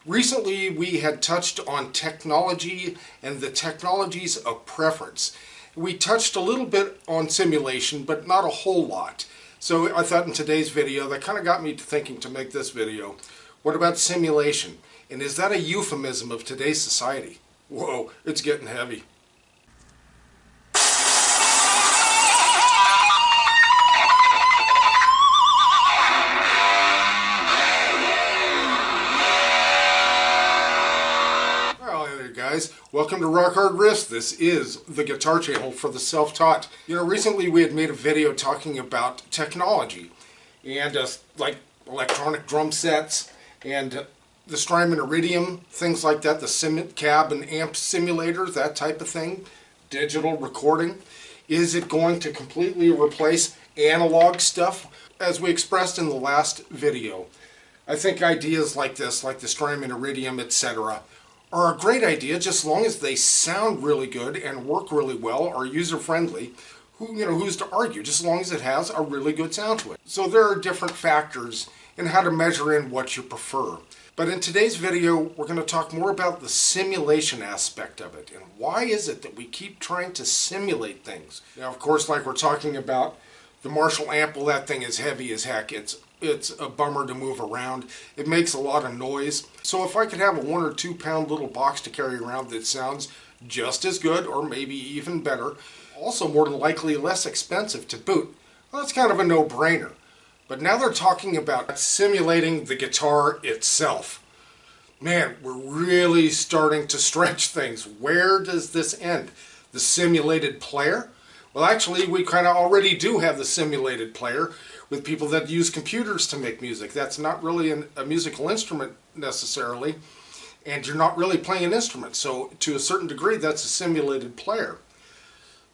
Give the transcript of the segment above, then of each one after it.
Recently, we had touched on technology and the technologies of preference. We touched a little bit on simulation, but not a whole lot. So I thought in today's video, that kind of got me to thinking to make this video. What about simulation? And is that a euphemism of today's society? Whoa, it's getting heavy. Guys, welcome to Rock Hard Riffs. This is the guitar channel for the self-taught. You know, recently we had made a video talking about technology and like electronic drum sets and the Strymon Iridium, things like that, the cab and amp simulators, that type of thing, digital recording. Is it going to completely replace analog stuff? As we expressed in the last video, I think ideas like this, like the Strymon Iridium, etc., are a great idea, just as long as they sound really good and work really well, are user-friendly. Who's to argue, just as long as it has a really good sound to it. So there are different factors in how to measure in what you prefer. But in today's video, we're going to talk more about the simulation aspect of it. And why is it that we keep trying to simulate things? Now, of course, like we're talking about the Marshall amp, well, that thing is heavy as heck. It's a bummer to move around. It makes a lot of noise. So if I could have a 1 or 2 pound little box to carry around that sounds just as good or maybe even better, also more than likely less expensive to boot, well, that's kind of a no-brainer. But now they're talking about simulating the guitar itself. Man, we're really starting to stretch things. Where does this end? The simulated player? Well, actually, we kind of already do have the simulated player with people that use computers to make music. That's not really a musical instrument necessarily, and you're not really playing an instrument. So to a certain degree, that's a simulated player.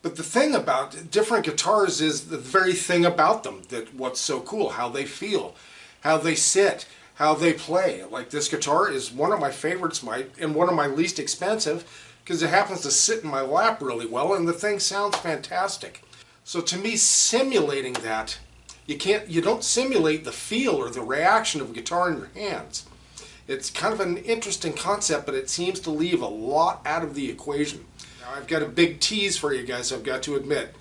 But the thing about different guitars is the very thing about them, that what's so cool, how they feel, how they sit, how they play. Like this guitar is one of my favorites and one of my least expensive, because it happens to sit in my lap really well and the thing sounds fantastic. So to me, simulating that, you don't simulate the feel or the reaction of a guitar in your hands. It's kind of an interesting concept, but it seems to leave a lot out of the equation. Now I've got a big tease for you guys, I've got to admit.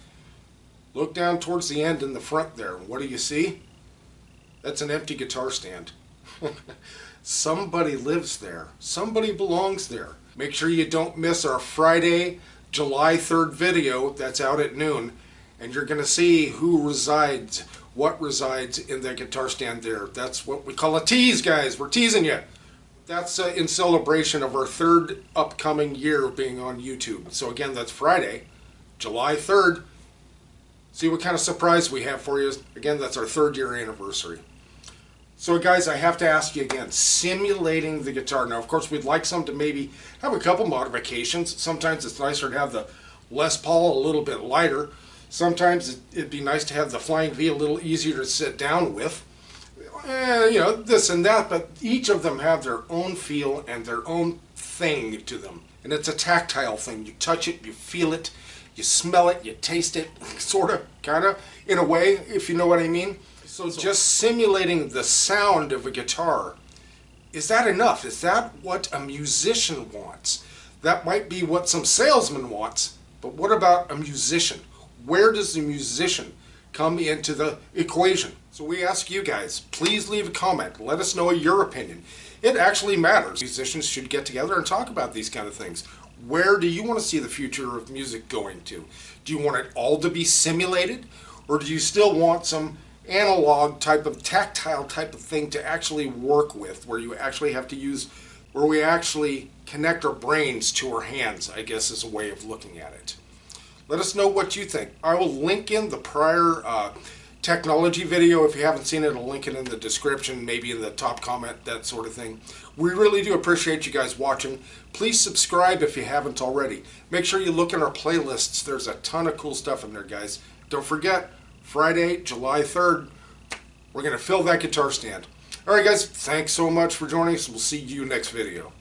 Look down towards the end in the front there. What do you see? That's an empty guitar stand. Somebody lives there. Somebody belongs there. Make sure you don't miss our Friday, July 3rd video that's out at noon, and you're going to see what resides in that guitar stand there. That's what we call a tease, guys. We're teasing you. That's in celebration of our 3rd upcoming year of being on YouTube. So again, that's Friday, July 3rd. See what kind of surprise we have for you. Again, that's our 3rd year anniversary. So guys, I have to ask you again, simulating the guitar. Now, of course, we'd like some to maybe have a couple modifications. Sometimes it's nicer to have the Les Paul a little bit lighter. Sometimes it'd be nice to have the Flying V a little easier to sit down with. This and that, but each of them have their own feel and their own thing to them. And it's a tactile thing. You touch it, you feel it, you smell it, you taste it, sort of, kind of, in a way, if you know what I mean. So just simulating the sound of a guitar, is that enough? Is that what a musician wants? That might be what some salesman wants, but what about a musician? Where does the musician come into the equation? So we ask you guys, please leave a comment. Let us know your opinion. It actually matters. Musicians should get together and talk about these kind of things. Where do you want to see the future of music going to? Do you want it all to be simulated? Or do you still want some analog type of tactile type of thing to actually work with, where you actually have to use, where we actually connect our brains to our hands, I guess is a way of looking at it. Let us know what you think. I will link in the prior technology video. If you haven't seen it, I'll link it in the description, maybe in the top comment, that sort of thing. We really do appreciate you guys watching. Please subscribe if you haven't already. Make sure you look at our playlists. There's a ton of cool stuff in there, guys. Don't forget, Friday, July 3rd, we're going to fill that guitar stand. Alright guys, thanks so much for joining us. We'll see you next video.